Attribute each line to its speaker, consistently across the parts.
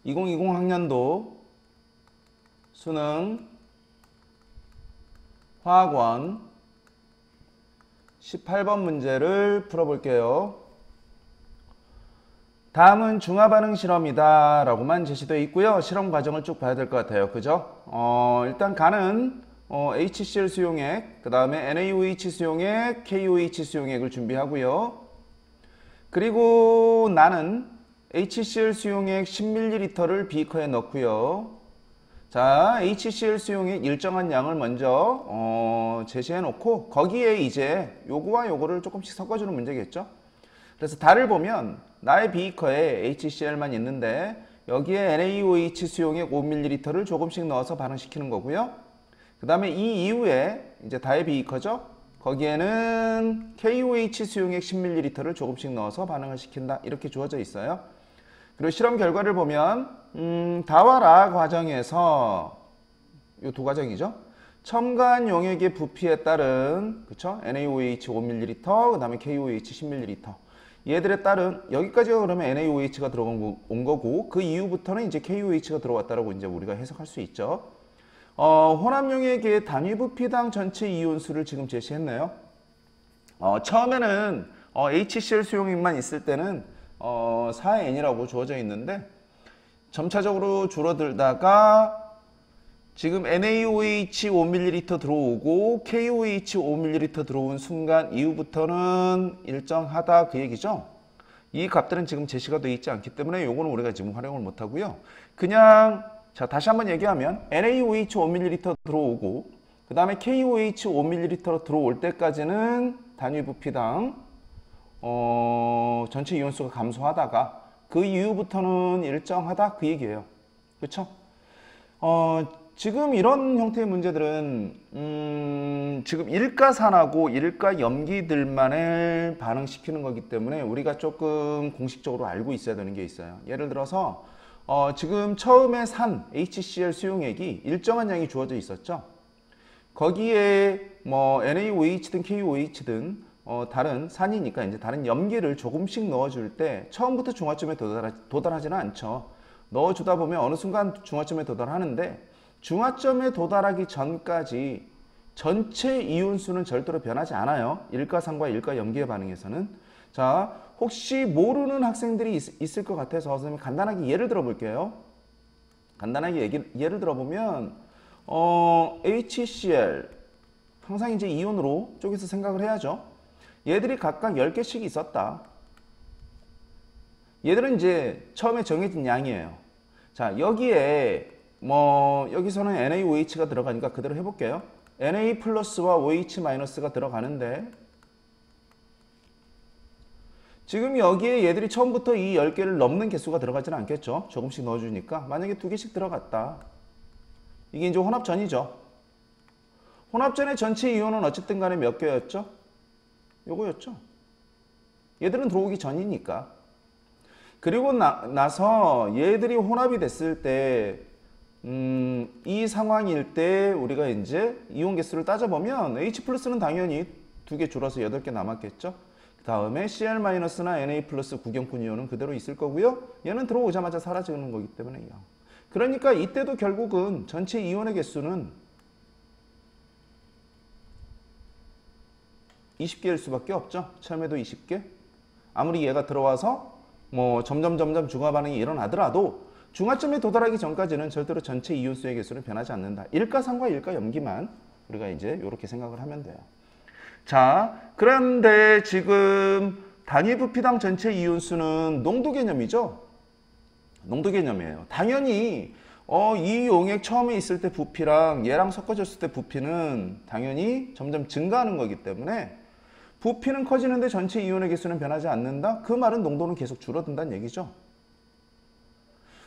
Speaker 1: 2020 학년도 수능 화학원 18번 문제를 풀어볼게요. 다음은 중화반응 실험이다 라고만 제시되어 있고요. 실험 과정을 쭉 봐야 될 것 같아요. 그죠? 일단 가는 HCl 수용액, 그 다음에 NaOH 수용액, KOH 수용액을 준비하고요. 그리고 나는 HCl 수용액 10ml를 비커에 넣고요. 자, HCl 수용액 일정한 양을 먼저 제시해 놓고 거기에 이제 요거와 요거를 조금씩 섞어주는 문제겠죠. 그래서 달을 보면 나의 비커에 HCl만 있는데 여기에 NaOH 수용액 5ml를 조금씩 넣어서 반응시키는 거고요. 그 다음에 이 이후에 이제 다의 비커죠. 거기에는 KOH 수용액 10ml를 조금씩 넣어서 반응을 시킨다. 이렇게 주어져 있어요. 그리고 실험 결과를 보면 다와 라 과정에서 이 두 과정이죠. 첨가한 용액의 부피에 따른 그쵸? NaOH 5ml, 그 다음에 KOH 10ml. 얘들에 따른 여기까지가 그러면 NaOH가 들어온 거고 그 이후부터는 이제 KOH가 들어왔다라고 이제 우리가 해석할 수 있죠. 혼합 용액의 단위 부피당 전체 이온수를 지금 제시했네요. 처음에는 HCl 수용액만 있을 때는 4N이라고 주어져 있는데 점차적으로 줄어들다가 지금 NaOH 5ml 들어오고 KOH 5ml 들어온 순간 이후부터는 일정하다 그 얘기죠. 이 값들은 지금 제시가 되어 있지 않기 때문에 요거는 우리가 지금 활용을 못 하고요. 그냥 자 다시 한번 얘기하면 NaOH 5ml 들어오고 그 다음에 KOH 5ml 들어올 때까지는 단위 부피당 전체 이온수가 감소하다가 그 이후부터는 일정하다 그 얘기예요. 그렇죠? 지금 이런 형태의 문제들은 지금 일가산하고 일가염기들만을 반응시키는 거기 때문에 우리가 조금 공식적으로 알고 있어야 되는 게 있어요. 예를 들어서 지금 처음에 산 HCl 수용액이 일정한 양이 주어져 있었죠. 거기에 뭐 NaOH든 KOH든 다른 산이니까 이제 다른 염기를 조금씩 넣어줄 때 처음부터 중화점에 도달하지는 않죠. 넣어주다 보면 어느 순간 중화점에 도달하는데 중화점에 도달하기 전까지 전체 이온수는 절대로 변하지 않아요. 일가산과 일가염기의 반응에서는. 자, 혹시 모르는 학생들이 있을 것 같아서 선생님이 간단하게 예를 들어 볼게요. 간단하게 예를 들어 보면 HCl 항상 이제 이온으로 쪼개서 생각을 해야죠. 얘들이 각각 10개씩 있었다. 얘들은 이제 처음에 정해진 양이에요. 자, 여기에 여기서는 NaOH가 들어가니까 그대로 해볼게요. Na 플러스와 OH 마이너스가 들어가는데 지금 여기에 얘들이 처음부터 이 10개를 넘는 개수가 들어가지는 않겠죠. 조금씩 넣어주니까. 만약에 2개씩 들어갔다. 이게 이제 혼합전이죠. 혼합전의 전체 이온은 어쨌든 간에 몇 개였죠? 요거였죠. 얘들은 들어오기 전이니까. 그리고 나서 얘들이 혼합이 됐을 때 이 상황일 때 우리가 이제 이온 개수를 따져보면 H 플러스는 당연히 2개 줄어서 8개 남았겠죠. 그 다음에 Cl-나 Na 플러스 구경꾼 이온은 그대로 있을 거고요. 얘는 들어오자마자 사라지는 거기 때문에 0. 그러니까 이때도 결국은 전체 이온의 개수는 20개일 수밖에 없죠. 처음에도 20개. 아무리 얘가 들어와서 점점 중화 반응이 일어나더라도 중화점에 도달하기 전까지는 절대로 전체 이온수의 개수는 변하지 않는다. 일가산과 일가염기만 우리가 이제 이렇게 생각을 하면 돼요. 자, 그런데 지금 단위 부피당 전체 이온수는 농도 개념이죠. 농도 개념이에요. 당연히 이 용액 처음에 있을 때 부피랑 얘랑 섞어졌을 때 부피는 당연히 점점 증가하는 거기 때문에 부피는 커지는데 전체 이온의 개수는 변하지 않는다? 그 말은 농도는 계속 줄어든다는 얘기죠.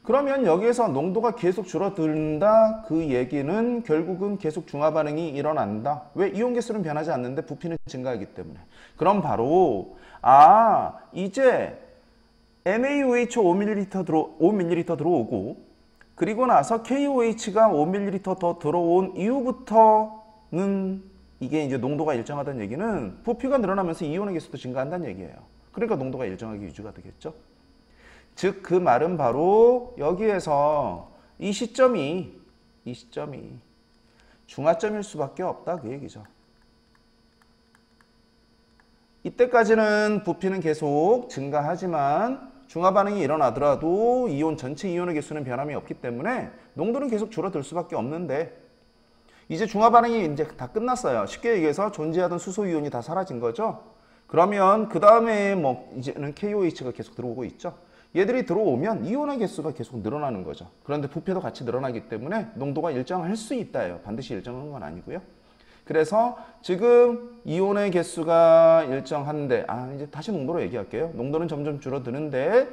Speaker 1: 그러면 여기에서 농도가 계속 줄어든다? 그 얘기는 결국은 계속 중화 반응이 일어난다. 왜? 이온 개수는 변하지 않는데 부피는 증가하기 때문에. 그럼 바로 이제 NaOH 5ml 들어오고 그리고 나서 KOH가 5ml 더 들어온 이후부터는 이게 이제 농도가 일정하다는 얘기는 부피가 늘어나면서 이온의 개수도 증가한다는 얘기예요. 그러니까 농도가 일정하게 유지가 되겠죠. 즉 그 말은 바로 여기에서 이 시점이 중화점일 수밖에 없다 그 얘기죠. 이때까지는 부피는 계속 증가하지만 중화 반응이 일어나더라도 이온 전체 이온의 개수는 변함이 없기 때문에 농도는 계속 줄어들 수밖에 없는데 이제 중화 반응이 이제 다 끝났어요. 쉽게 얘기해서 존재하던 수소 이온이 다 사라진 거죠. 그러면 그 다음에 뭐 이제는 KOH가 계속 들어오고 있죠. 얘들이 들어오면 이온의 개수가 계속 늘어나는 거죠. 그런데 부피도 같이 늘어나기 때문에 농도가 일정할 수 있다예요. 반드시 일정한 건 아니고요. 그래서 지금 이온의 개수가 일정한데 이제 다시 농도로 얘기할게요. 농도는 점점 줄어드는데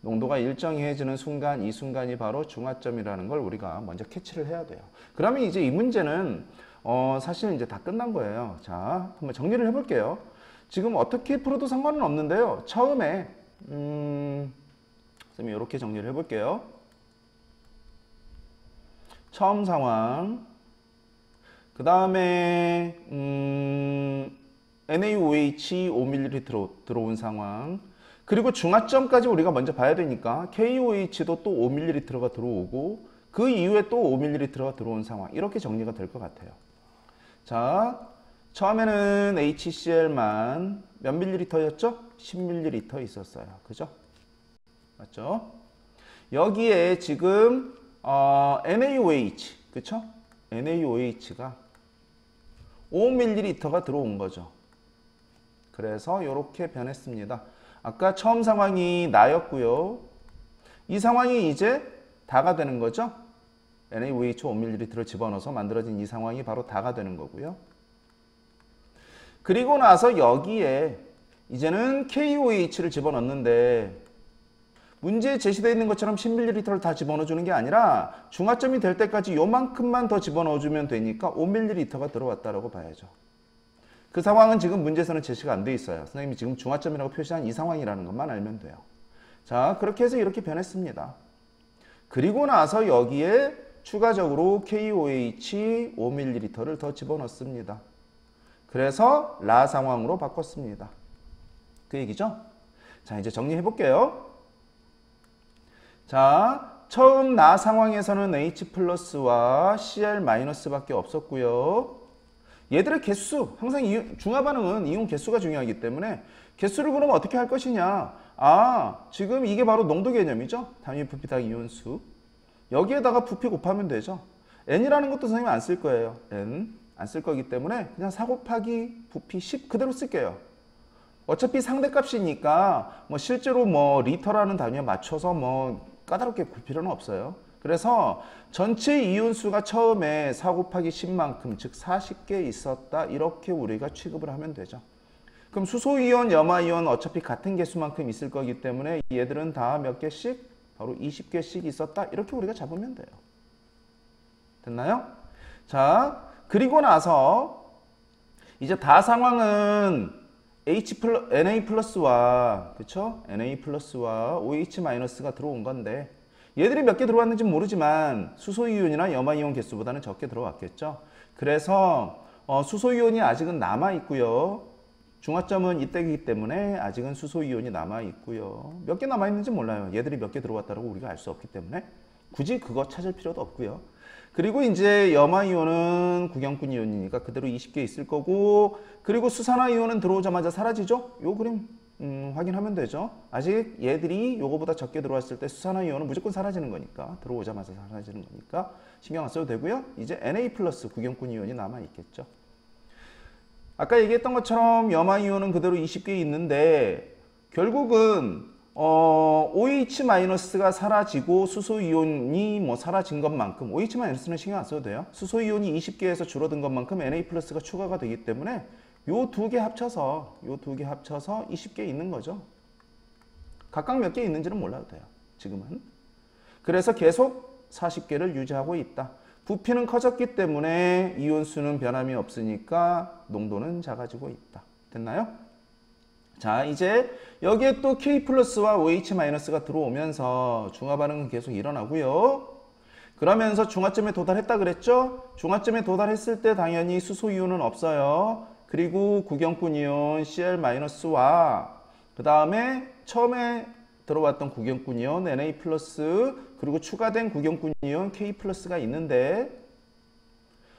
Speaker 1: 농도가 일정해지는 순간 이 순간이 바로 중화점이라는 걸 우리가 먼저 캐치를 해야 돼요. 그러면 이제 이 문제는 사실 이제 다 끝난 거예요. 자, 한번 정리를 해볼게요. 지금 어떻게 풀어도 상관은 없는데요. 처음에 선생님이 이렇게 정리를 해볼게요. 처음 상황, 그 다음에 NaOH 5ml 들어온 상황, 그리고 중화점까지 우리가 먼저 봐야 되니까 KOH도 또 5ml가 들어오고 그 이후에 또 5ml가 들어온 상황, 이렇게 정리가 될 것 같아요. 자, 처음에는 HCl만 몇 ml였죠? 10ml 있었어요. 그죠? 맞죠? 여기에 지금 NaOH, 그쵸? NaOH가 5ml가 들어온 거죠. 그래서 이렇게 변했습니다. 아까 처음 상황이 나였고요. 이 상황이 이제 다가 되는 거죠. NaOH 5ml를 집어넣어서 만들어진 이 상황이 바로 다가 되는 거고요. 그리고 나서 여기에 이제는 KOH를 집어넣는데 문제에 제시되어 있는 것처럼 10ml를 다 집어넣어주는 게 아니라 중화점이 될 때까지 요만큼만 더 집어넣어주면 되니까 5ml가 들어왔다라고 봐야죠. 그 상황은 지금 문제에서는 제시가 안 돼 있어요. 선생님이 지금 중화점이라고 표시한 이 상황이라는 것만 알면 돼요. 자, 그렇게 해서 이렇게 변했습니다. 그리고 나서 여기에 추가적으로 KOH 5ml를 더 집어넣습니다. 그래서 라 상황으로 바꿨습니다. 그 얘기죠? 자, 이제 정리해 볼게요. 자, 처음 나 상황에서는 H 플러스와 Cl 마이너스 밖에 없었고요. 얘들의 개수, 항상 중화 반응은 이온 개수가 중요하기 때문에 개수를 그럼 어떻게 할 것이냐. 지금 이게 바로 농도 개념이죠. 단위 부피 당 이온수. 여기에다가 부피 곱하면 되죠. N이라는 것도 선생님이 안 쓸 거예요. N 안 쓸 거기 때문에 그냥 4 곱하기 부피 10 그대로 쓸게요. 어차피 상대값이니까 뭐 실제로 뭐 리터라는 단위에 맞춰서 뭐 까다롭게 볼 필요는 없어요. 그래서 전체 이온수가 처음에 4 곱하기 10만큼 즉 40개 있었다. 이렇게 우리가 취급을 하면 되죠. 그럼 수소이온, 염화이온 어차피 같은 개수만큼 있을 거기 때문에 얘들은 다 몇 개씩? 바로 20개씩 있었다. 이렇게 우리가 잡으면 돼요. 됐나요? 자, 그리고 나서 이제 다 상황은 Na 플러스와 그쵸? Na 플러스와 OH 마이너스가 들어온 건데 얘들이 몇 개 들어왔는지 모르지만 수소이온이나 염화이온 개수보다는 적게 들어왔겠죠. 그래서 수소이온이 아직은 남아있고요. 중화점은 이때이기 때문에 아직은 수소이온이 남아있고요. 몇 개 남아있는지 몰라요. 얘들이 몇 개 들어왔다고 우리가 알 수 없기 때문에 굳이 그거 찾을 필요도 없고요. 그리고 이제 염화이온은 구경꾼 이온이니까 그대로 20개 있을 거고, 그리고 수산화이온은 들어오자마자 사라지죠? 요 그림 확인하면 되죠. 아직 얘들이 요거보다 적게 들어왔을 때 수산화이온은 무조건 사라지는 거니까, 들어오자마자 사라지는 거니까 신경 안 써도 되고요. 이제 Na 플러스 구경꾼 이온이 남아있겠죠. 아까 얘기했던 것처럼 염화이온은 그대로 20개 있는데 결국은 OH-가 사라지고 수소이온이 뭐 사라진 것만큼, OH-는 신경 안 써도 돼요. 수소이온이 20개에서 줄어든 것만큼 Na+가 추가가 되기 때문에 요 두 개 합쳐서 20개 있는 거죠. 각각 몇 개 있는지는 몰라도 돼요. 지금은. 그래서 계속 40개를 유지하고 있다. 부피는 커졌기 때문에 이온수는 변함이 없으니까 농도는 작아지고 있다. 됐나요? 자, 이제 여기에 또 K 플러스와 OH-가 들어오면서 중화 반응은 계속 일어나고요. 그러면서 중화점에 도달했다 그랬죠? 중화점에 도달했을 때 당연히 수소이온은 없어요. 그리고 구경꾼 이온 Cl-와 그 다음에 처음에 들어왔던 구경꾼 이온 Na 플러스 그리고 추가된 구경꾼 이온 K 플러스가 있는데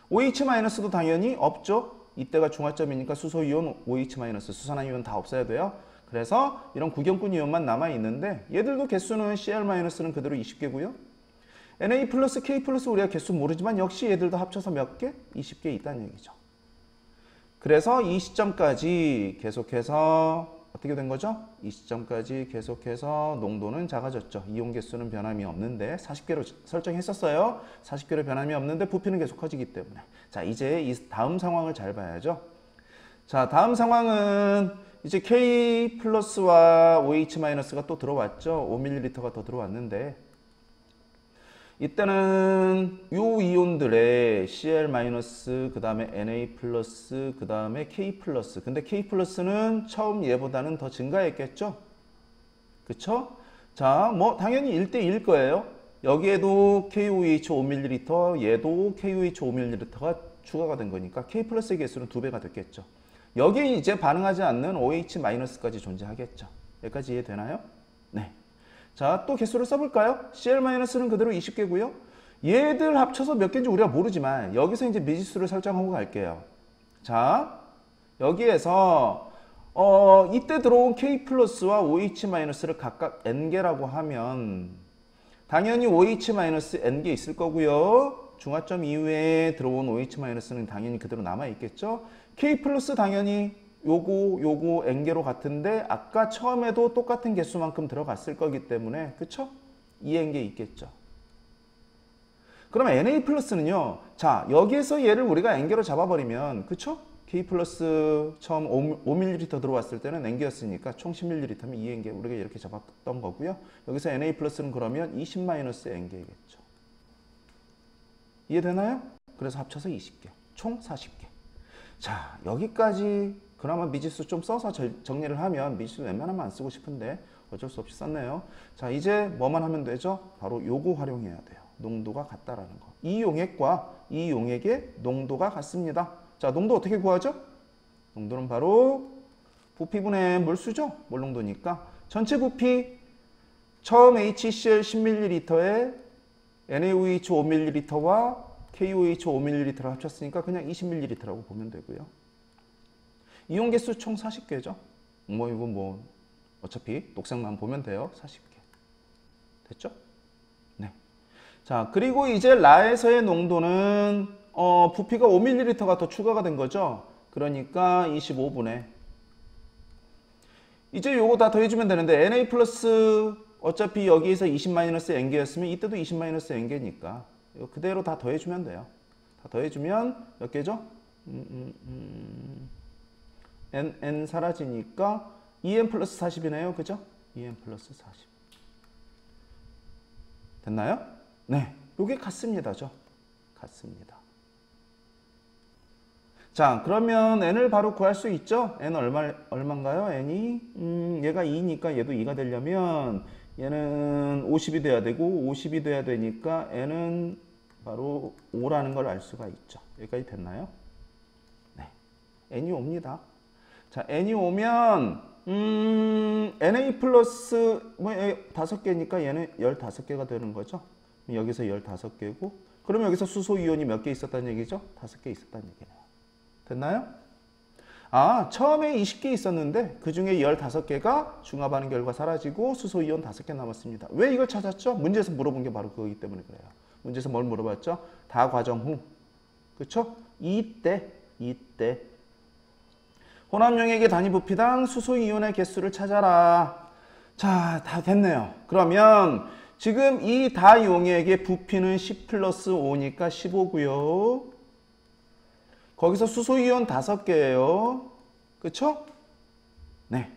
Speaker 1: OH 마이너스도 당연히 없죠. 이때가 중화점이니까 수소 이온 OH 마이너스 수산화 이온 다 없어야 돼요. 그래서 이런 구경꾼 이온만 남아 있는데 얘들도 개수는 Cl 마이너스는 그대로 20개고요. Na 플러스 K 플러스 우리가 개수 모르지만 역시 얘들도 합쳐서 몇 개? 20개 있다는 얘기죠. 그래서 이 시점까지 계속해서 어떻게 된 거죠? 이 시점까지 계속해서 농도는 작아졌죠. 이온 개수는 변함이 없는데 40개로 설정했었어요. 40개로 변함이 없는데 부피는 계속 커지기 때문에. 자, 이제 이 다음 상황을 잘 봐야죠. 자, 다음 상황은 이제 K 플러스와 OH 마이너스가 또 들어왔죠. 5ml가 더 들어왔는데 이때는 요 이온들의 Cl 마이너스 그 다음에 Na 플러스 그 다음에 K 플러스 근데 K 플러스는 처음 얘보다는 더 증가했겠죠? 그쵸? 자, 뭐 당연히 1대1일 거예요. 여기에도 KOH 5ml 얘도 KOH 5ml가 추가가 된 거니까 K 플러스의 개수는 2배가 됐겠죠. 여기에 이제 반응하지 않는 OH 마이너스까지 존재하겠죠. 여기까지 이해되나요? 네. 자, 또 개수를 써볼까요? Cl-는 그대로 20개고요. 얘들 합쳐서 몇 개인지 우리가 모르지만 여기서 이제 미지수를 설정하고 갈게요. 자, 여기에서 이때 들어온 K 플러스와 OH-를 각각 N개라고 하면 당연히 OH-N개 있을 거고요. 중화점 이후에 들어온 OH-는 당연히 그대로 남아있겠죠. K 플러스 당연히 요거 N개로 같은데 아까 처음에도 똑같은 개수만큼 들어갔을 거기 때문에 그쵸? 2N개 있겠죠. 그럼 Na 플러스는요. 자, 여기에서 얘를 우리가 N개로 잡아버리면 그쵸? K 플러스 처음 5ml 들어왔을 때는 N개였으니까 총 10ml면 2N개 우리가 이렇게 잡았던 거고요. 여기서 Na 플러스는 그러면 20-N개겠죠. 이해되나요? 그래서 합쳐서 20개. 총 40개. 자, 여기까지 그나마 미지수 좀 써서 정리를 하면 미지수 웬만하면 안 쓰고 싶은데 어쩔 수 없이 썼네요. 자, 이제 뭐만 하면 되죠? 바로 요거 활용해야 돼요. 농도가 같다라는 거. 이 용액과 이 용액의 농도가 같습니다. 자, 농도 어떻게 구하죠? 농도는 바로 부피분의 몰수죠? 몰 농도니까 전체 부피 처음 HCl 10ml에 NaOH 5ml와 KOH 5ml를 합쳤으니까 그냥 20ml라고 보면 되고요. 이온 개수 총 40개죠. 뭐 이거 뭐 어차피 녹색만 보면 돼요. 40개. 됐죠? 네. 자, 그리고 이제 라에서의 농도는 부피가 5ml가 더 추가가 된 거죠. 그러니까 25분의 이제 요거 다 더해주면 되는데 Na 플러스 어차피 여기에서 20-N개였으면 이때도 20-N개니까 이거 그대로 다 더해주면 돼요. 다 더해주면 몇 개죠? N 사라지니까 2N 플러스 40이네요. 그죠? 2N 플러스 40. 됐나요? 네. 요게 같습니다죠. 같습니다. 자, 그러면 N을 바로 구할 수 있죠? N 얼마인가요? N이? 얘가 2니까 얘도 2가 되려면 얘는 50이 돼야 되고 50이 돼야 되니까 N은 바로 5라는 걸 알 수가 있죠. 여기까지 됐나요? 네. N이 옵니다. 자, N이 오면 Na 플러스 뭐 5개니까 얘는 15개가 되는 거죠. 여기서 15개고 그러면 여기서 수소 이온이 몇 개 있었다는 얘기죠? 5개 있었다는 얘기네요. 됐나요? 아, 처음에 20개 있었는데 그 중에 15개가 중합하는 결과 사라지고 수소 이온 5개 남았습니다. 왜 이걸 찾았죠? 문제에서 물어본 게 바로 그거기 때문에 그래요. 문제에서 뭘 물어봤죠? 다 과정 후. 그쵸? 이때 혼합용액의 단위 부피당 수소 이온의 개수를 찾아라. 자, 다 됐네요. 그러면 지금 이 다용액의 부피는 10 플러스 5니까 15고요. 거기서 수소 이온 5개예요. 그쵸? 네.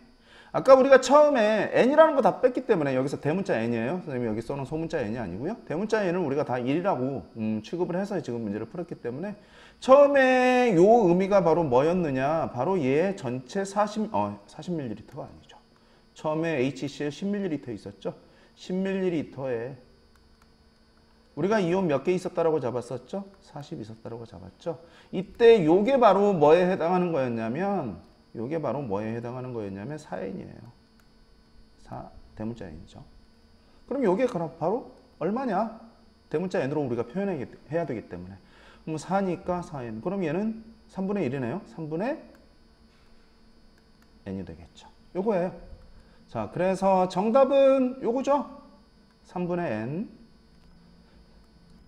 Speaker 1: 아까 우리가 처음에 N이라는 거 다 뺐기 때문에 여기서 대문자 N이에요. 선생님이 여기 써놓은 소문자 N이 아니고요. 대문자 N을 우리가 다 1이라고 취급을 해서 지금 문제를 풀었기 때문에 처음에 요 의미가 바로 뭐였느냐? 바로 얘 전체 40ml가 아니죠. 처음에 HCl 10ml 있었죠. 10ml에 우리가 이온 몇 개 있었다라고 잡았었죠? 40 있었다라고 잡았죠. 이때 요게 바로 뭐에 해당하는 거였냐면 4N이에요. 대문자 n이죠. 그럼 요게 바로 얼마냐? 대문자 n으로 우리가 표현해야 되기 때문에. 그럼 4니까 4n. 그럼 얘는 3분의 1이네요. 3분의 n이 되겠죠. 요거예요. 자, 그래서 정답은 요거죠? 3분의 n.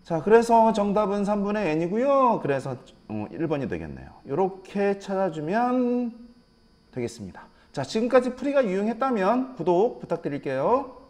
Speaker 1: 자, 그래서 정답은 3분의 n이고요. 그래서 1번이 되겠네요. 요렇게 찾아주면 되겠습니다. 자, 지금까지 풀이가 유용했다면 구독 부탁드릴게요.